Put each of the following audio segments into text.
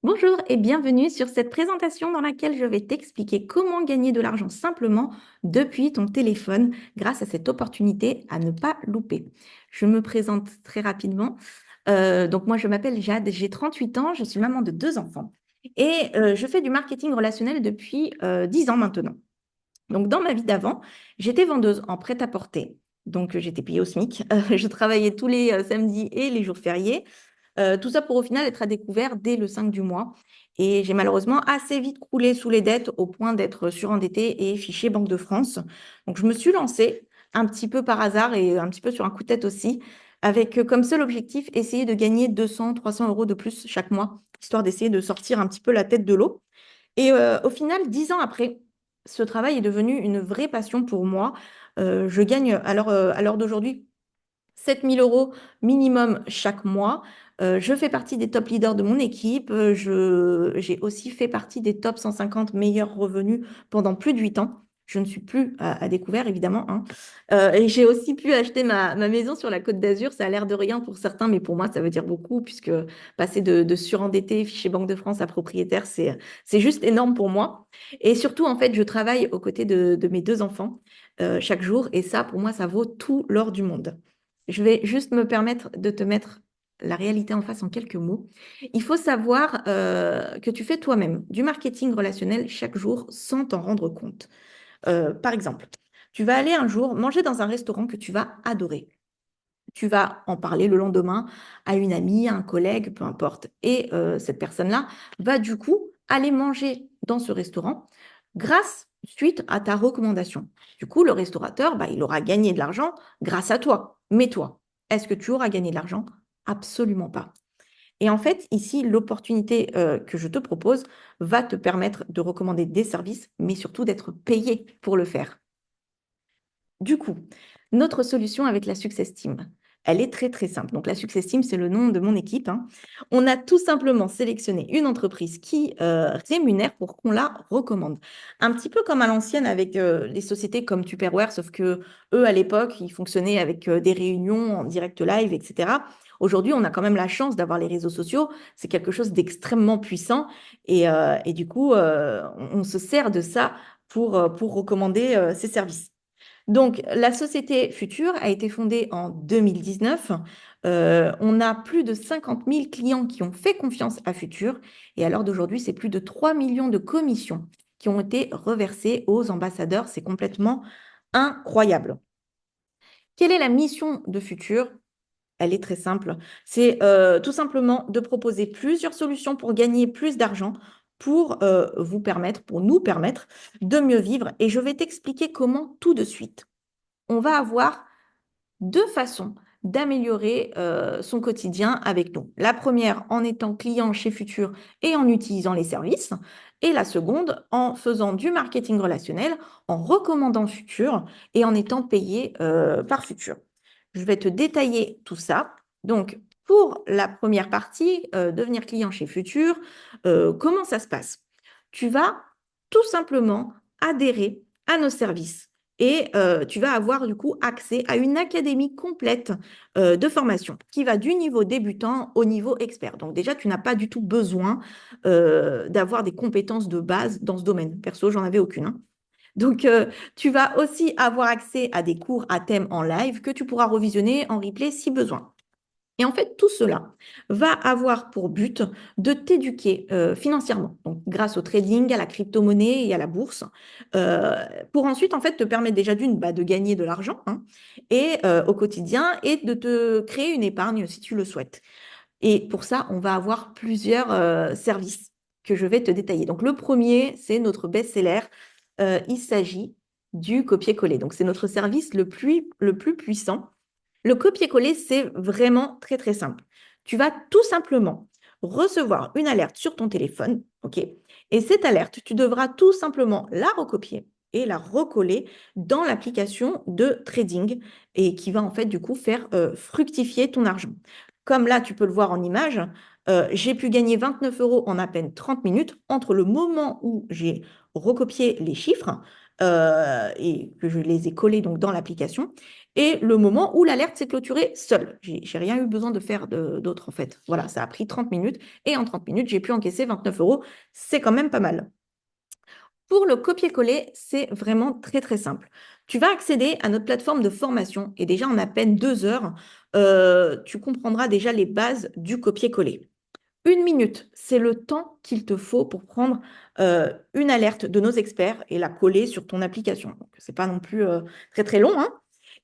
Bonjour et bienvenue sur cette présentation dans laquelle je vais t'expliquer comment gagner de l'argent simplement depuis ton téléphone grâce à cette opportunité à ne pas louper. Je me présente très rapidement. Donc moi, je m'appelle Jade, j'ai 38 ans, je suis maman de deux enfants et je fais du marketing relationnel depuis 10 ans maintenant. Donc dans ma vie d'avant, j'étais vendeuse en prêt-à-porter. Donc j'étais payée au SMIC. Je travaillais tous les samedis et les jours fériés. Tout ça pour au final être à découvert dès le 5 du mois. Et j'ai malheureusement assez vite coulé sous les dettes au point d'être surendettée et fichée Banque de France. Donc je me suis lancée un petit peu par hasard et un petit peu sur un coup de tête aussi, avec comme seul objectif essayer de gagner 200, 300 euros de plus chaque mois, histoire d'essayer de sortir un petit peu la tête de l'eau. Et au final, 10 ans après, ce travail est devenu une vraie passion pour moi. Je gagne à l'heure d'aujourd'hui 7 000 € minimum chaque mois. Je fais partie des top leaders de mon équipe. J'ai aussi fait partie des top 150 meilleurs revenus pendant plus de 8 ans. Je ne suis plus à découvert, évidemment, hein. Et j'ai aussi pu acheter ma maison sur la Côte d'Azur. Ça a l'air de rien pour certains, mais pour moi, ça veut dire beaucoup, puisque passer de surendetté, fiché Banque de France à propriétaire, c'est juste énorme pour moi. Et surtout, en fait, je travaille aux côtés de mes deux enfants chaque jour. Et ça, pour moi, ça vaut tout l'or du monde. Je vais juste me permettre de te mettre la réalité en face en quelques mots. Il faut savoir que tu fais toi-même du marketing relationnel chaque jour sans t'en rendre compte. Par exemple, tu vas aller un jour manger dans un restaurant que tu vas adorer. Tu vas en parler le lendemain à une amie, à un collègue, peu importe. Et cette personne-là va du coup aller manger dans ce restaurant grâce, suite à ta recommandation. Du coup, le restaurateur, bah, il aura gagné de l'argent grâce à toi. Mais toi, est-ce que tu auras gagné de l'argent? Absolument pas. Et en fait, ici, l'opportunité que je te propose va te permettre de recommander des services, mais surtout d'être payé pour le faire. Du coup, notre solution avec la Success Team, elle est très très simple. Donc la Success Team, c'est le nom de mon équipe, hein. On a tout simplement sélectionné une entreprise qui rémunère pour qu'on la recommande. Un petit peu comme à l'ancienne avec les sociétés comme Tupperware, sauf que eux, à l'époque, ils fonctionnaient avec des réunions en direct live, etc. Aujourd'hui, on a quand même la chance d'avoir les réseaux sociaux. C'est quelque chose d'extrêmement puissant. Et du coup, on se sert de ça pour recommander ces services. Donc, la société Future a été fondée en 2019. On a plus de 50 000 clients qui ont fait confiance à Future. Et à l'heure d'aujourd'hui, c'est plus de 3 millions de commissions qui ont été reversées aux ambassadeurs. C'est complètement incroyable. Quelle est la mission de Future? Elle est très simple. C'est tout simplement de proposer plusieurs solutions pour gagner plus d'argent, pour vous permettre, pour nous permettre de mieux vivre. Et je vais t'expliquer comment tout de suite. On va avoir deux façons d'améliorer son quotidien avec nous. La première en étant client chez Futur et en utilisant les services. Et la seconde en faisant du marketing relationnel, en recommandant Futur et en étant payé par Futur. Je vais te détailler tout ça. Donc, pour la première partie, devenir client chez Futur, comment ça se passe? Tu vas tout simplement adhérer à nos services et tu vas avoir du coup accès à une académie complète de formation qui va du niveau débutant au niveau expert. Donc déjà, tu n'as pas du tout besoin d'avoir des compétences de base dans ce domaine. Perso, j'en avais aucune, hein. Donc, tu vas aussi avoir accès à des cours à thème en live que tu pourras revisionner en replay si besoin. Et en fait, tout cela va avoir pour but de t'éduquer financièrement, donc grâce au trading, à la crypto-monnaie et à la bourse, euh, pour ensuite en fait te permettre déjà d'une de gagner de l'argent, hein, et au quotidien et de te créer une épargne si tu le souhaites. Et pour ça, on va avoir plusieurs services que je vais te détailler. Donc le premier, c'est notre best-seller. Il s'agit du copier-coller. Donc c'est notre service le plus puissant. Le copier-coller, c'est vraiment très, très simple. Tu vas tout simplement recevoir une alerte sur ton téléphone, OK? Et cette alerte, tu devras tout simplement la recopier et la recoller dans l'application de trading et qui va en fait du coup faire fructifier ton argent. Comme là, tu peux le voir en image, j'ai pu gagner 29 euros en à peine 30 minutes entre le moment où j'ai recopié les chiffres et que je les ai collés donc dans l'application et le moment où l'alerte s'est clôturée seule. J'ai rien eu besoin de faire d'autre en fait. Voilà, ça a pris 30 minutes et en 30 minutes, j'ai pu encaisser 29 euros. C'est quand même pas mal. Pour le copier-coller, c'est vraiment très très simple. Tu vas accéder à notre plateforme de formation et déjà en à peine 2 heures, tu comprendras déjà les bases du copier-coller. 1 minute, c'est le temps qu'il te faut pour prendre une alerte de nos experts et la coller sur ton application. Donc, c'est pas non plus très très long, hein.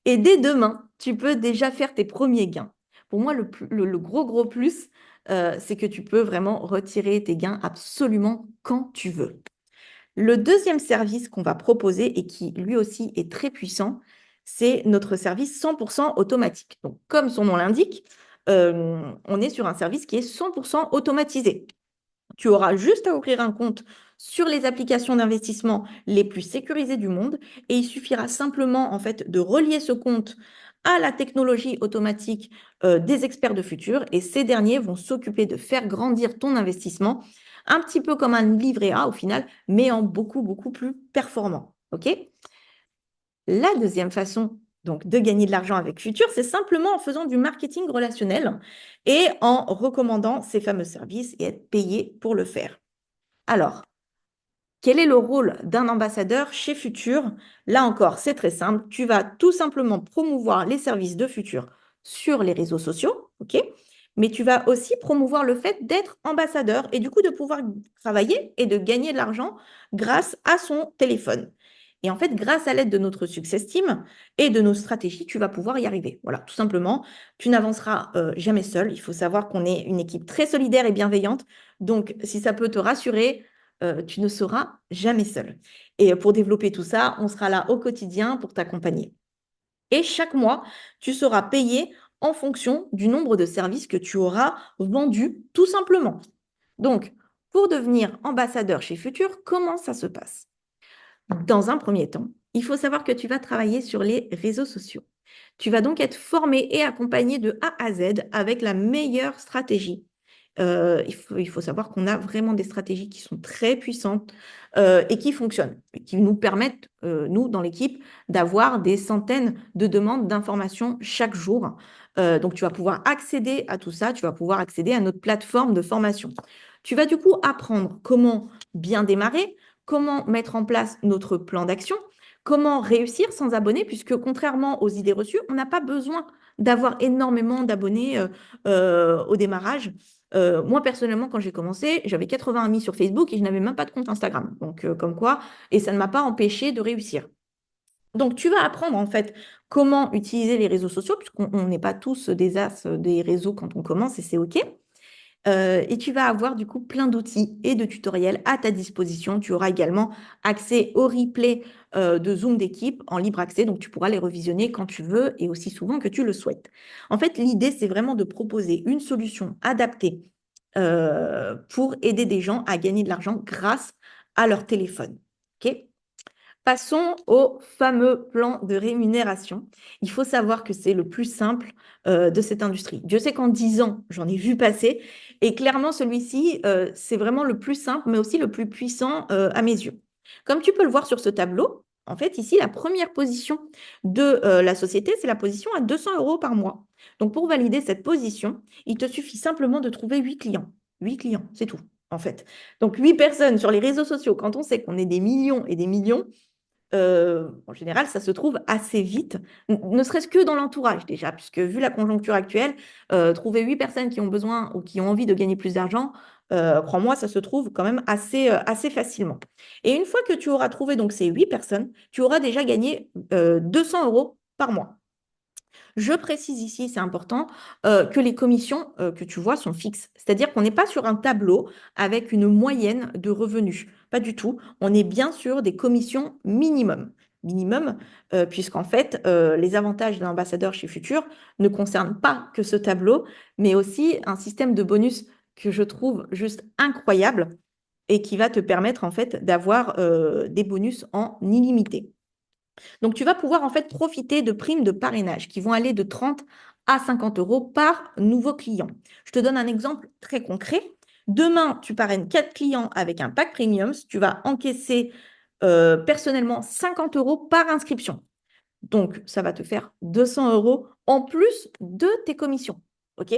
Et dès demain, tu peux déjà faire tes premiers gains. Pour moi, le gros gros plus, c'est que tu peux vraiment retirer tes gains absolument quand tu veux. Le deuxième service qu'on va proposer et qui lui aussi est très puissant, c'est notre service 100% automatique. Donc, comme son nom l'indique, on est sur un service qui est 100% automatisé. Tu auras juste à ouvrir un compte sur les applications d'investissement les plus sécurisées du monde et il suffira simplement en fait de relier ce compte à la technologie automatique des experts de futur et ces derniers vont s'occuper de faire grandir ton investissement un petit peu comme un livret A au final, mais en beaucoup, beaucoup plus performant. OK? La deuxième façon donc, de gagner de l'argent avec Futur, c'est simplement en faisant du marketing relationnel et en recommandant ces fameux services et être payé pour le faire. Alors, quel est le rôle d'un ambassadeur chez Futur? Là encore, c'est très simple. Tu vas tout simplement promouvoir les services de Futur sur les réseaux sociaux, ok? Mais tu vas aussi promouvoir le fait d'être ambassadeur et du coup de pouvoir travailler et de gagner de l'argent grâce à son téléphone. Et en fait, grâce à l'aide de notre Success Team et de nos stratégies, tu vas pouvoir y arriver. Voilà, tout simplement, tu n'avanceras jamais seul. Il faut savoir qu'on est une équipe très solidaire et bienveillante. Donc, si ça peut te rassurer, tu ne seras jamais seul. Et pour développer tout ça, on sera là au quotidien pour t'accompagner. Et chaque mois, tu seras payé en fonction du nombre de services que tu auras vendus, tout simplement. Donc, pour devenir ambassadeur chez Futur, comment ça se passe? Dans un premier temps, il faut savoir que tu vas travailler sur les réseaux sociaux. Tu vas donc être formé et accompagné de A à Z avec la meilleure stratégie. Il faut savoir qu'on a vraiment des stratégies qui sont très puissantes et qui fonctionnent, et qui nous permettent, nous, dans l'équipe, d'avoir des centaines de demandes d'informations chaque jour. Donc, tu vas pouvoir accéder à tout ça, tu vas pouvoir accéder à notre plateforme de formation. Tu vas du coup apprendre comment bien démarrer, comment mettre en place notre plan d'action, comment réussir sans abonnés, puisque contrairement aux idées reçues, on n'a pas besoin d'avoir énormément d'abonnés au démarrage. Moi, personnellement, quand j'ai commencé, j'avais 80 amis sur Facebook et je n'avais même pas de compte Instagram. Donc, comme quoi, et ça ne m'a pas empêché de réussir. Donc, tu vas apprendre en fait comment utiliser les réseaux sociaux, puisqu'on n'est pas tous des as des réseaux quand on commence et c'est OK. Et tu vas avoir du coup plein d'outils et de tutoriels à ta disposition. Tu auras également accès au replay de Zoom d'équipe en libre accès, donc tu pourras les revisionner quand tu veux et aussi souvent que tu le souhaites. En fait, l'idée, c'est vraiment de proposer une solution adaptée pour aider des gens à gagner de l'argent grâce à leur téléphone. OK? Passons au fameux plan de rémunération. Il faut savoir que c'est le plus simple de cette industrie. Dieu sait qu'en 10 ans, j'en ai vu passer. Et clairement, celui-ci, c'est vraiment le plus simple, mais aussi le plus puissant à mes yeux. Comme tu peux le voir sur ce tableau, en fait, ici, la première position de la société, c'est la position à 200 euros par mois. Donc, pour valider cette position, il te suffit simplement de trouver 8 clients. 8 clients, c'est tout, en fait. Donc, 8 personnes sur les réseaux sociaux, quand on sait qu'on est des millions et des millions, en général, ça se trouve assez vite, ne serait-ce que dans l'entourage déjà, puisque vu la conjoncture actuelle, trouver 8 personnes qui ont besoin ou qui ont envie de gagner plus d'argent, crois-moi, ça se trouve quand même assez facilement. Et une fois que tu auras trouvé donc ces 8 personnes, tu auras déjà gagné 200 euros par mois. Je précise ici, c'est important, que les commissions que tu vois sont fixes. C'est-à-dire qu'on n'est pas sur un tableau avec une moyenne de revenus. Pas du tout. On est bien sur des commissions minimum. Minimum, puisqu'en fait, les avantages d'un ambassadeur chez Futur ne concernent pas que ce tableau, mais aussi un système de bonus que je trouve juste incroyable et qui va te permettre en fait d'avoir des bonus en illimité. Donc, tu vas pouvoir en fait profiter de primes de parrainage qui vont aller de 30 à 50 euros par nouveau client. Je te donne un exemple très concret. Demain, tu parraines 4 clients avec un pack premium. Tu vas encaisser personnellement 50 euros par inscription. Donc, ça va te faire 200 € en plus de tes commissions. OK?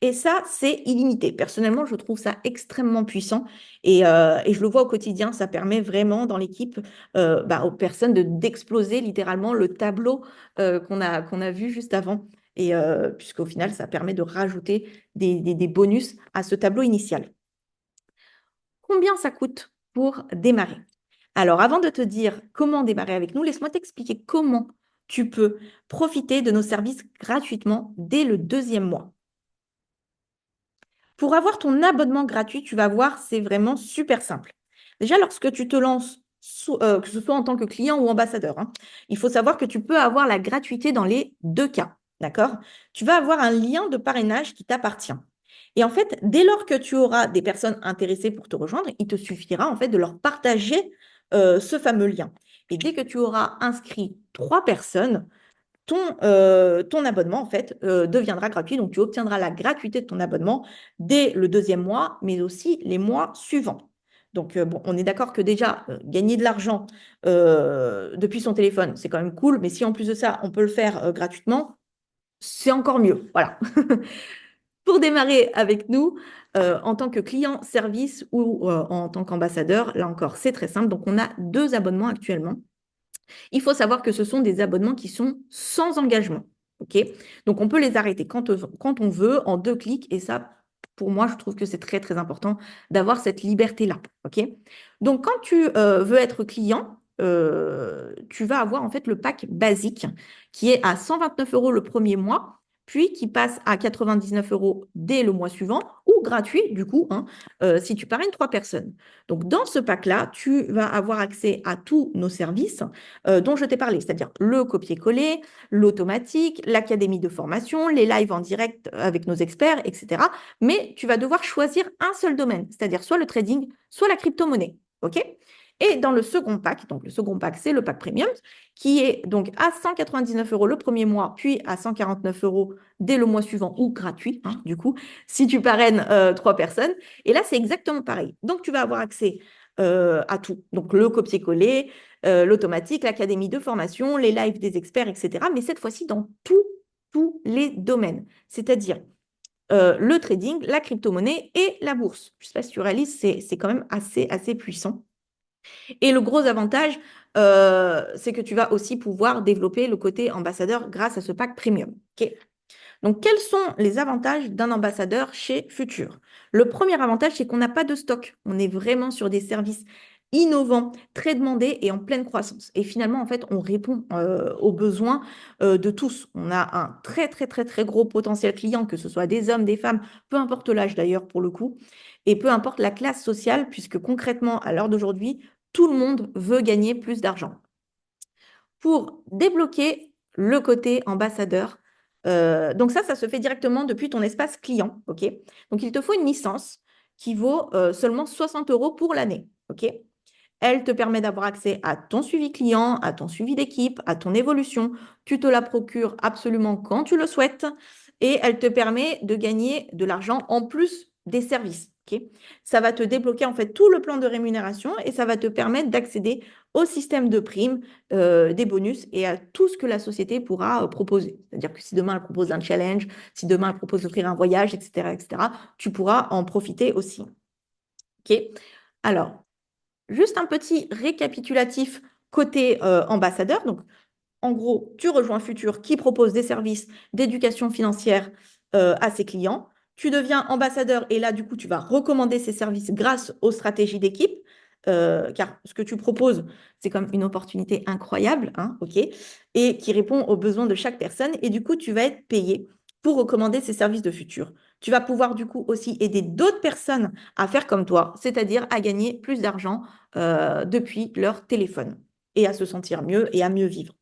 Et ça, c'est illimité. Personnellement, je trouve ça extrêmement puissant et je le vois au quotidien. Ça permet vraiment dans l'équipe aux personnes d'exploser littéralement le tableau qu'on a vu juste avant. Et puisqu'au final, ça permet de rajouter des bonus à ce tableau initial. Combien ça coûte pour démarrer? Alors, avant de te dire comment démarrer avec nous, laisse-moi t'expliquer comment tu peux profiter de nos services gratuitement dès le deuxième mois. Pour avoir ton abonnement gratuit, tu vas voir, c'est vraiment super simple. Déjà, lorsque tu te lances, que ce soit en tant que client ou ambassadeur, hein, il faut savoir que tu peux avoir la gratuité dans les deux cas. D'accord? Tu vas avoir un lien de parrainage qui t'appartient. Et en fait, dès lors que tu auras des personnes intéressées pour te rejoindre, il te suffira en fait de leur partager ce fameux lien. Et dès que tu auras inscrit 3 personnes, ton abonnement, en fait, deviendra gratuit. Donc, tu obtiendras la gratuité de ton abonnement dès le deuxième mois, mais aussi les mois suivants. Donc, bon, on est d'accord que déjà, gagner de l'argent depuis son téléphone, c'est quand même cool. Mais si en plus de ça, on peut le faire gratuitement, c'est encore mieux. Voilà. Pour démarrer avec nous, en tant que client service ou en tant qu'ambassadeur, là encore, c'est très simple. Donc, on a 2 abonnements actuellement. Il faut savoir que ce sont des abonnements qui sont sans engagement. OK? Donc, on peut les arrêter quand on veut en 2 clics. Et ça, pour moi, je trouve que c'est très, très important d'avoir cette liberté-là. OK? Donc, quand tu veux être client, tu vas avoir en fait le pack basique qui est à 129 € le premier mois, puis qui passe à 99 € dès le mois suivant ou gratuit, du coup, hein, si tu parraines 3 personnes. Donc, dans ce pack-là, tu vas avoir accès à tous nos services dont je t'ai parlé, c'est-à-dire le copier-coller, l'automatique, l'académie de formation, les lives en direct avec nos experts, etc. Mais tu vas devoir choisir un seul domaine, c'est-à-dire soit le trading, soit la crypto-monnaie. OK? Et dans le second pack, donc le second pack, c'est le pack premium, qui est donc à 199 € le premier mois, puis à 149 € dès le mois suivant ou gratuit, hein, du coup, si tu parraines 3 personnes. Et là, c'est exactement pareil. Donc, tu vas avoir accès à tout. Donc, le copier-coller, l'automatique, l'académie de formation, les lives des experts, etc. Mais cette fois-ci, dans tous les domaines. C'est-à-dire le trading, la crypto-monnaie et la bourse. Je ne sais pas si tu réalises, c'est quand même assez puissant. Et le gros avantage, c'est que tu vas aussi pouvoir développer le côté ambassadeur grâce à ce pack premium. OK. Donc, quels sont les avantages d'un ambassadeur chez Futur? Le premier avantage, c'est qu'on n'a pas de stock. On est vraiment sur des services innovants, très demandés et en pleine croissance. Et finalement, en fait, on répond aux besoins de tous. On a un très, très, très, très gros potentiel client, que ce soit des hommes, des femmes, peu importe l'âge d'ailleurs pour le coup, et peu importe la classe sociale, puisque concrètement, à l'heure d'aujourd'hui, tout le monde veut gagner plus d'argent. Pour débloquer le côté ambassadeur, donc ça se fait directement depuis ton espace client. OK? Donc, il te faut une licence qui vaut seulement 60 € pour l'année. OK? Elle te permet d'avoir accès à ton suivi client, à ton suivi d'équipe, à ton évolution. Tu te la procures absolument quand tu le souhaites et elle te permet de gagner de l'argent en plus des services. Okay. Ça va te débloquer en fait tout le plan de rémunération et ça va te permettre d'accéder au système de primes, des bonus et à tout ce que la société pourra proposer. C'est-à-dire que si demain elle propose un challenge, si demain elle propose d'offrir un voyage, etc., tu pourras en profiter aussi. OK. Alors, juste un petit récapitulatif côté ambassadeur. Donc, en gros, tu rejoins Futur qui propose des services d'éducation financière à ses clients. Tu deviens ambassadeur et là, du coup, tu vas recommander ces services grâce aux stratégies d'équipe. Car ce que tu proposes, c'est comme une opportunité incroyable, hein, ok, et qui répond aux besoins de chaque personne. Et du coup, tu vas être payé pour recommander ces services de Futur. Tu vas pouvoir du coup aussi aider d'autres personnes à faire comme toi, c'est-à-dire à gagner plus d'argent depuis leur téléphone et à se sentir mieux et à mieux vivre.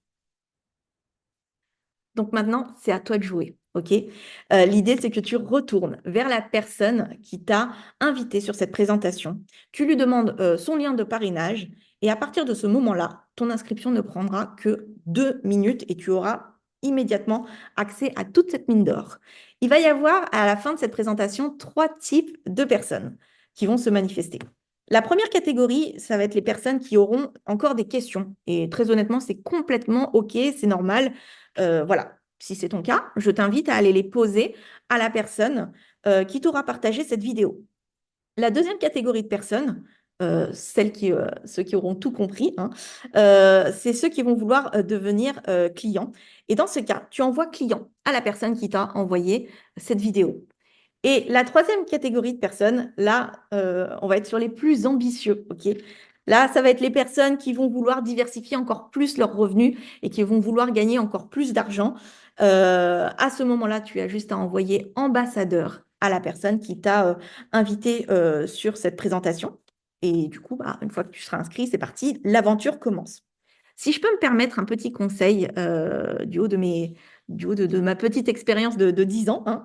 Donc maintenant, c'est à toi de jouer. OK? L'idée, c'est que tu retournes vers la personne qui t'a invité sur cette présentation. Tu lui demandes son lien de parrainage et à partir de ce moment-là, ton inscription ne prendra que 2 minutes et tu auras immédiatement accès à toute cette mine d'or. Il va y avoir à la fin de cette présentation 3 types de personnes qui vont se manifester. La première catégorie, ça va être les personnes qui auront encore des questions. Et très honnêtement, c'est complètement OK, c'est normal. Voilà, si c'est ton cas, je t'invite à aller les poser à la personne qui t'aura partagé cette vidéo. La deuxième catégorie de personnes, ceux qui auront tout compris, hein, c'est ceux qui vont vouloir devenir clients. Et dans ce cas, tu envoies client à la personne qui t'a envoyé cette vidéo. Et la troisième catégorie de personnes, là, on va être sur les plus ambitieux, ok? Là, ça va être les personnes qui vont vouloir diversifier encore plus leurs revenus et qui vont vouloir gagner encore plus d'argent. À ce moment-là, tu as juste à envoyer ambassadeur à la personne qui t'a invité sur cette présentation. Et du coup, bah, une fois que tu seras inscrit, c'est parti, l'aventure commence. Si je peux me permettre un petit conseil du haut de ma petite expérience de 10 ans, hein,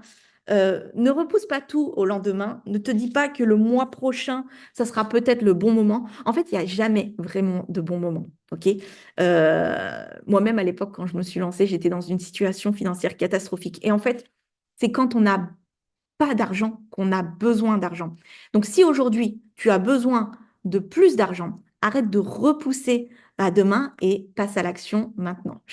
ne repousse pas tout au lendemain. Ne te dis pas que le mois prochain, ça sera peut-être le bon moment. En fait, il n'y a jamais vraiment de bon moment. Ok. Moi-même, à l'époque, quand je me suis lancée, j'étais dans une situation financière catastrophique. Et en fait, c'est quand on n'a pas d'argent qu'on a besoin d'argent. Donc, si aujourd'hui, tu as besoin de plus d'argent, arrête de repousser à demain et passe à l'action maintenant.